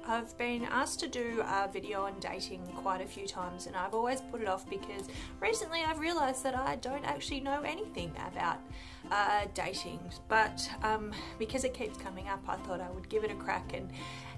I've been asked to do a video on dating quite a few times, and I've always put it off because recently I've realised that I don't actually know anything about dating, but because it keeps coming up, I thought I would give it a crack and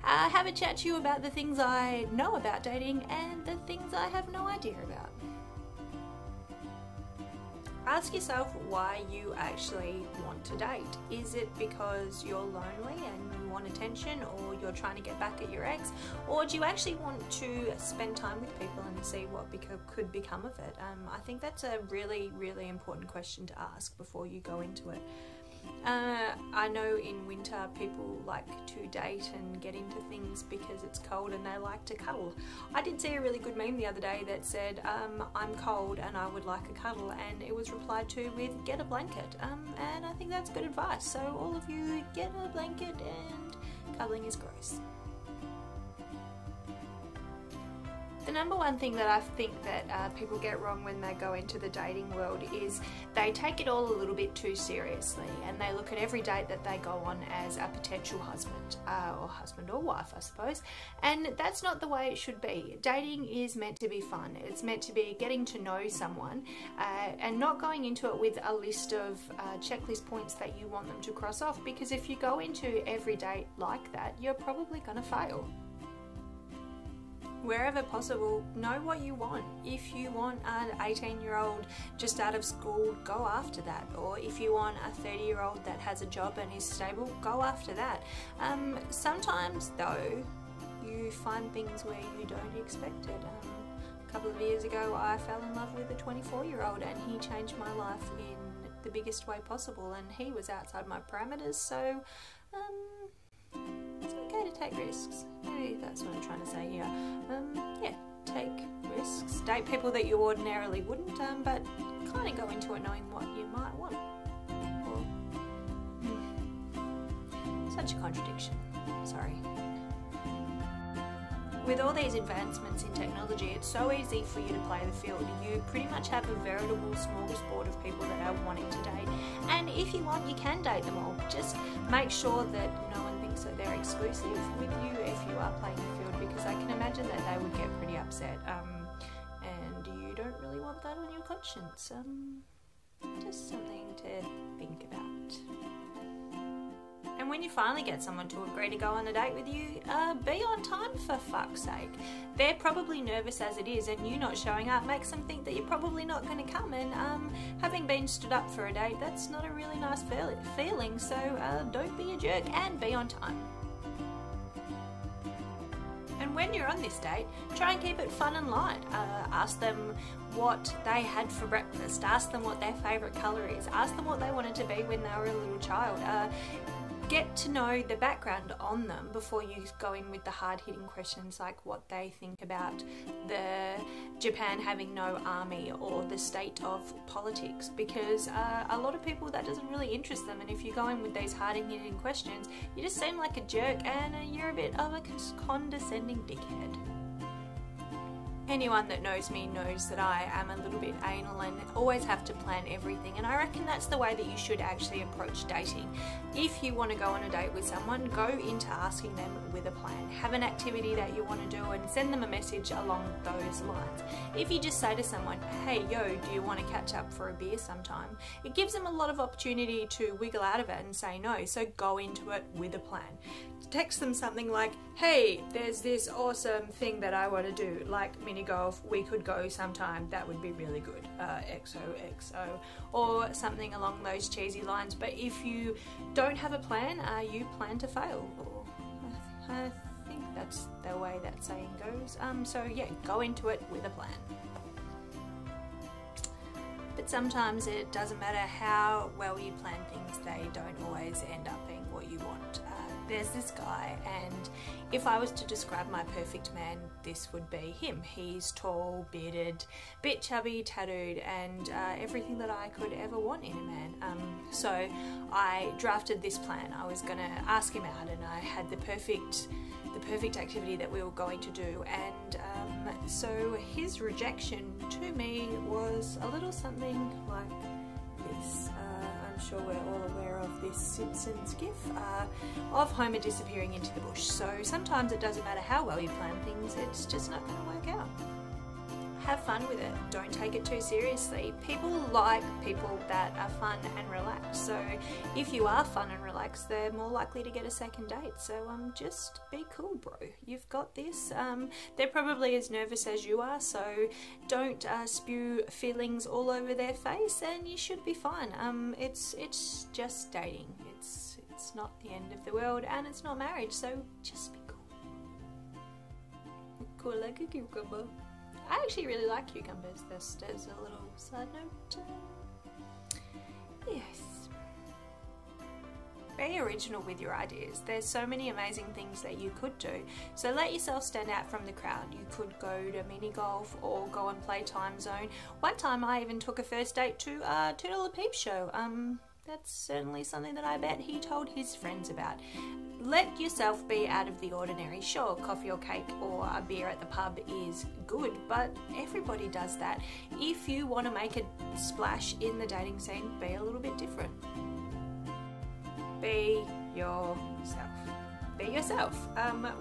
have a chat to you about the things I know about dating and the things I have no idea about. Ask yourself why you actually want to date. Is it because you're lonely and you want attention, or you're trying to get back at your ex, or do you actually want to spend time with people and see what could become of it? I think that's a really, really important question to ask before you go into it. I know in winter people like to date and get into things because it's cold and they like to cuddle. I did see a really good meme the other day that said, I'm cold and I would like a cuddle, and it was replied to with, get a blanket. And I think that's good advice. So all of you, get a blanket, and cuddling is gross. The number one thing that I think that people get wrong when they go into the dating world is they take it all a little bit too seriously, and they look at every date that they go on as a potential husband or wife, I suppose, and that's not the way it should be. Dating is meant to be fun. It's meant to be getting to know someone and not going into it with a list of checklist points that you want them to cross off, because if you go into every date like that, you're probably going to fail. Wherever possible, know what you want. If you want an 18-year-old just out of school, go after that. Or if you want a 30-year-old that has a job and is stable, go after that. Sometimes though, you find things where you don't expect it. A couple of years ago, I fell in love with a 24-year-old, and he changed my life in the biggest way possible, and he was outside my parameters, so it's okay to take risks. Maybe that's what I'm trying to say here. Yeah, take risks. Date people that you ordinarily wouldn't, but kind of go into it knowing what you might want. Such a contradiction. Sorry. With all these advancements in technology, it's so easy for you to play the field. You pretty much have a veritable smorgasbord of people that are wanting to date, and if you want, you can date them all. Just make sure that no one thinks that they're exclusive with you if you are playing the field, because I can imagine that they would get pretty upset, and you don't really want that on your conscience. Just something to think about. And when you finally get someone to agree to go on a date with you, be on time, for fuck's sake. They're probably nervous as it is, and you not showing up makes them think that you're probably not going to come, and having been stood up for a date, that's not a really nice feeling, so don't be a jerk and be on time. And when you're on this date, try and keep it fun and light. Ask them what they had for breakfast, ask them what their favourite colour is, ask them what they wanted to be when they were a little child. Get to know the background on them before you go in with the hard-hitting questions like what they think about the Japan having no army or the state of politics, because a lot of people, that doesn't really interest them, and if you go in with these hard-hitting questions, you just seem like a jerk and you're a bit of a condescending dickhead. Anyone that knows me knows that I am a little bit anal and always have to plan everything, and I reckon that's the way that you should actually approach dating. If you want to go on a date with someone, go into asking them with a plan. Have an activity that you want to do and send them a message along those lines. If you just say to someone, hey yo, do you want to catch up for a beer sometime? It gives them a lot of opportunity to wiggle out of it and say no, so go into it with a plan. Text them something like, hey, there's this awesome thing that I want to do, like mini golf, we could go sometime, that would be really good, XOXO, or something along those cheesy lines. But if you don't have a plan, you plan to fail. I think that's the way that saying goes. So yeah, go into it with a plan. But sometimes it doesn't matter how well you plan things, they don't always end up being what you want. There's this guy, and if I was to describe my perfect man, this would be him. He's tall, bearded, bit chubby, tattooed, and everything that I could ever want in a man. So I drafted this plan. I was going to ask him out, and I had the perfect activity that we were going to do, and so his rejection to me was a little something like this. I'm I'm sure we're all aware of this Simpsons gif of Homer disappearing into the bush. So sometimes it doesn't matter how well you plan things, it's just not going to work out. Have fun with it. Don't take it too seriously. People like people that are fun and relaxed. So if you are fun and relaxed, they're more likely to get a second date. So just be cool, bro. You've got this. They're probably as nervous as you are, so don't spew feelings all over their face, and you should be fine. It's just dating. It's not the end of the world, and it's not marriage. So just be cool. Cool like a cucumber. I actually really like cucumbers, just as a little side note. Yes. Be original with your ideas. There's so many amazing things that you could do. So let yourself stand out from the crowd. You could go to mini golf or go and play Time Zone. One time I even took a first date to a $2 peep show. That's certainly something that I bet he told his friends about. Let yourself be out of the ordinary. Sure, coffee or cake or a beer at the pub is good, but everybody does that. If you want to make a splash in the dating scene, be a little bit different. Be yourself. Be yourself.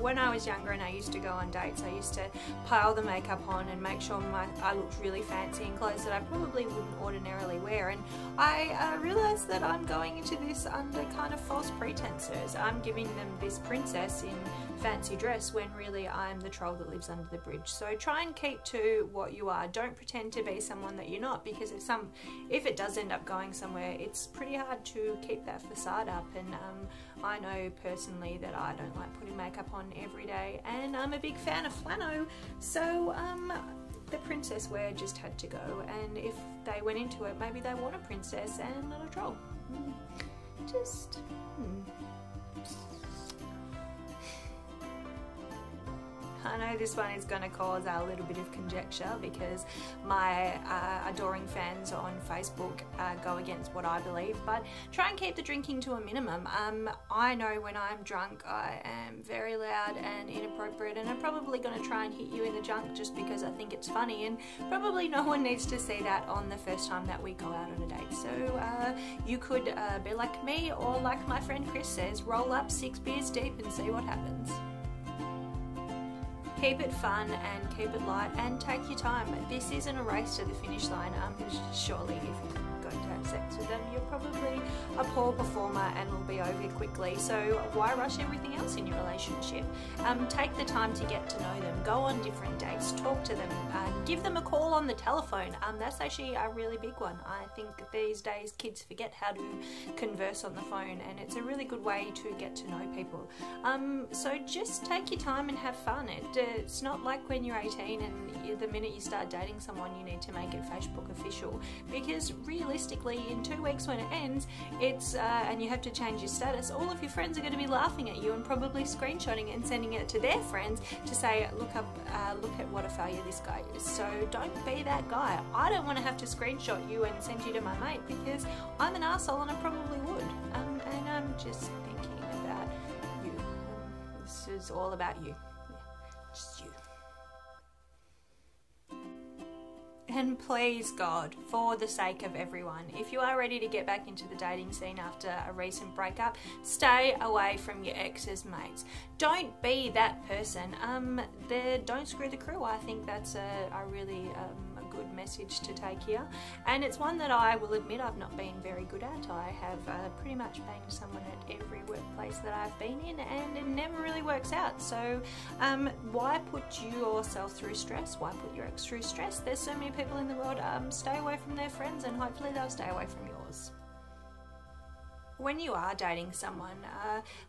When I was younger and I used to go on dates, I used to pile the makeup on and make sure I looked really fancy in clothes that I probably wouldn't ordinarily wear, and I realised that I'm going into this under kind of false pretenses. I'm giving them this princess in fancy dress when really I'm the troll that lives under the bridge. So try and keep to what you are. Don't pretend to be someone that you're not, because if it does end up going somewhere, it's pretty hard to keep that facade up. And I know personally that I don't like putting makeup on every day, and I'm a big fan of flannel, so the princess wear just had to go, and if they went into it, maybe they want a princess and not a troll. I know this one is going to cause a little bit of conjecture because my adoring fans on Facebook go against what I believe, but try and keep the drinking to a minimum. I know when I'm drunk I am very loud and inappropriate, and I'm probably going to try and hit you in the junk just because I think it's funny, and probably no one needs to see that on the first time that we go out on a date. So you could be like me, or like my friend Chris says, roll up 6 beers deep and see what happens. Keep it fun and keep it light, and take your time. This isn't a race to the finish line. Surely if you're going to have sex with them, you're probably a poor performer and will be over quickly. So why rush everything else in your relationship? Take the time to get to know them. Go on different dates. Talk to them. Give them a call on the telephone. That's actually a really big one. I think these days kids forget how to converse on the phone, and it's a really good way to get to know people. So just take your time and have fun. It's not like when you're 18 and the minute you start dating someone you need to make it Facebook official, because realistically in 2 weeks when it ends, and you have to change your status, all of your friends are going to be laughing at you and probably screenshotting it and sending it to their friends to say, look at what a failure this guy is. So don't be that guy. I don't want to have to screenshot you and send you to my mate because I'm an arsehole and I probably would. And I'm just thinking about you. This is all about you. Just you. And please God, for the sake of everyone, if you are ready to get back into the dating scene after a recent breakup, stay away from your ex's mates. Don't be that person. Don't screw the crew. I think that's a really good message to take here, and it's one that I will admit I've not been very good at. I have pretty much banged someone at every workplace that I've been in, and it never really works out. So why put yourself through stress? Why put your ex through stress? There's so many people in the world. Stay away from their friends, and hopefully they'll stay away from yours. When you are dating someone,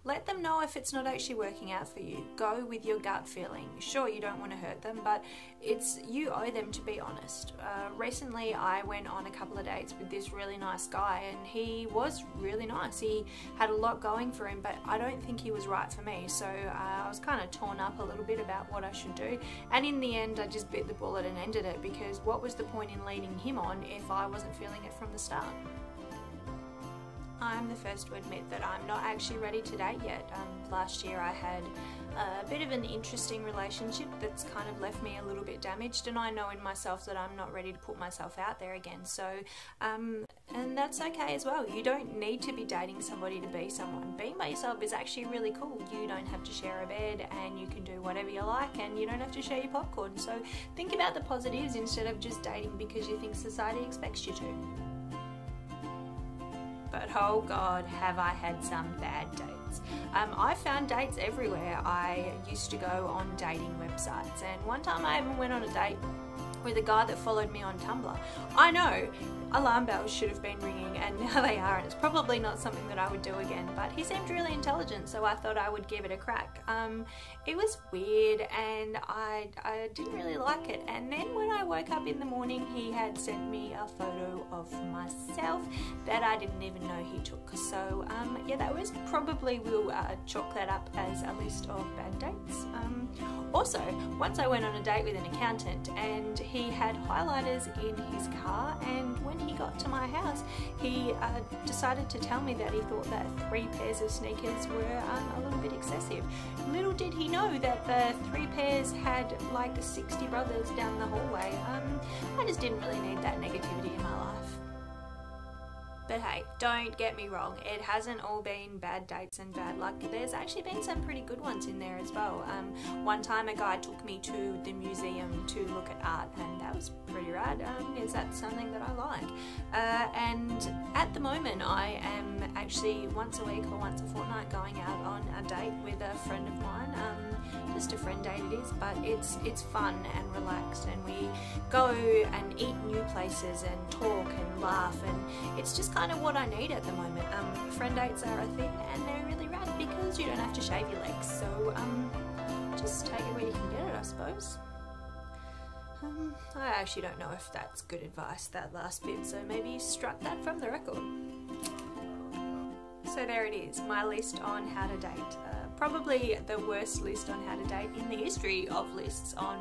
let them know if it's not actually working out for you. Go with your gut feeling. Sure, you don't want to hurt them, but you owe them to be honest. Recently, I went on a couple of dates with this really nice guy, and he was really nice. He had a lot going for him, but I don't think he was right for me. So I was kind of torn up a little bit about what I should do. And in the end, I just bit the bullet and ended it, because what was the point in leading him on if I wasn't feeling it from the start? I'm the first to admit that I'm not actually ready to date yet. Last year I had a bit of an interesting relationship that's kind of left me a little bit damaged, and I know in myself that I'm not ready to put myself out there again. So and that's okay as well. You don't need to be dating somebody to be someone. Being by yourself is actually really cool. You don't have to share a bed, and you can do whatever you like, and you don't have to share your popcorn. So think about the positives instead of just dating because you think society expects you to. But oh God, have I had some bad dates. I found dates everywhere. I used to go on dating websites, and one time I even went on a date with a guy that followed me on Tumblr. I know, alarm bells should have been ringing, and now they are, and it's probably not something that I would do again, but he seemed really intelligent, so I thought I would give it a crack. It was weird, and I didn't really like it, and then when I woke up in the morning, he had sent me a photo of myself that I didn't even know he took. So yeah, that was probably, we'll chalk that up as a list of bad dates. Also, once I went on a date with an accountant, and he had highlighters in his car, and when he got to my house, he decided to tell me that he thought that 3 pairs of sneakers were a little bit excessive. Little did he know that the 3 pairs had like 60 brothers down the hallway. I just didn't really need that negativity in my life. But hey, don't get me wrong, it hasn't all been bad dates and bad luck. There's actually been some pretty good ones in there as well. One time a guy took me to the museum to look at art, and that was pretty rad. Is that something that I like? And at the moment I am actually once a week or once a fortnight going out on a date with a friend of mine. Just a friend date it is, but it's fun and relaxed, and we go and eat new places and talk and laugh, and it's just kind of what I need at the moment. Friend dates are a thing, and they're really rad because you don't have to shave your legs, so just take it where you can get it, I suppose. I actually don't know if that's good advice, that last bit, so maybe strut that from the record. So there it is, my list on how to date. Probably the worst list on how to date in the history of lists on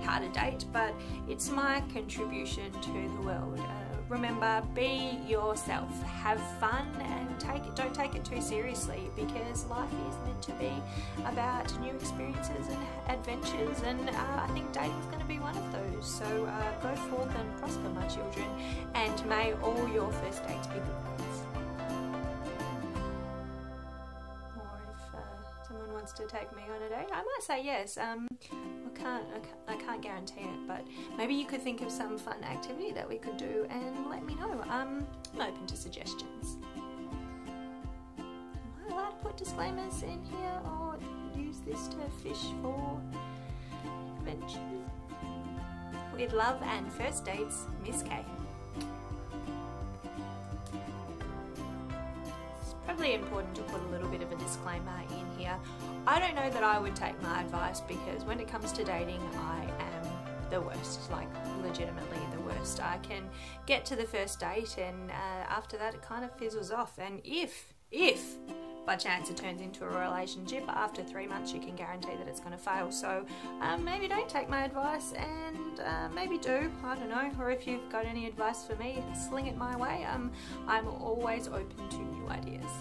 how to date, but it's my contribution to the world. Remember, be yourself, have fun, and don't take it too seriously, because life is meant to be about new experiences and adventures, and I think dating is going to be one of those. So go forth and prosper, my children, and may all your first dates be good ones. Someone wants to take me on a date, I might say yes. I can't guarantee it, but maybe you could think of some fun activity that we could do and let me know. I'm open to suggestions. Am I allowed to put disclaimers in here, or use this to fish for adventures? With love and first dates, Miss K. Probably important to put a little bit of a disclaimer in here. I don't know that I would take my advice, because when it comes to dating, I am the worst, like legitimately the worst. I can get to the first date, and after that it kind of fizzles off, and if by chance it turns into a relationship, after 3 months you can guarantee that it's going to fail. So maybe don't take my advice, and maybe do, I don't know, or if you've got any advice for me, sling it my way. I'm always open to new ideas.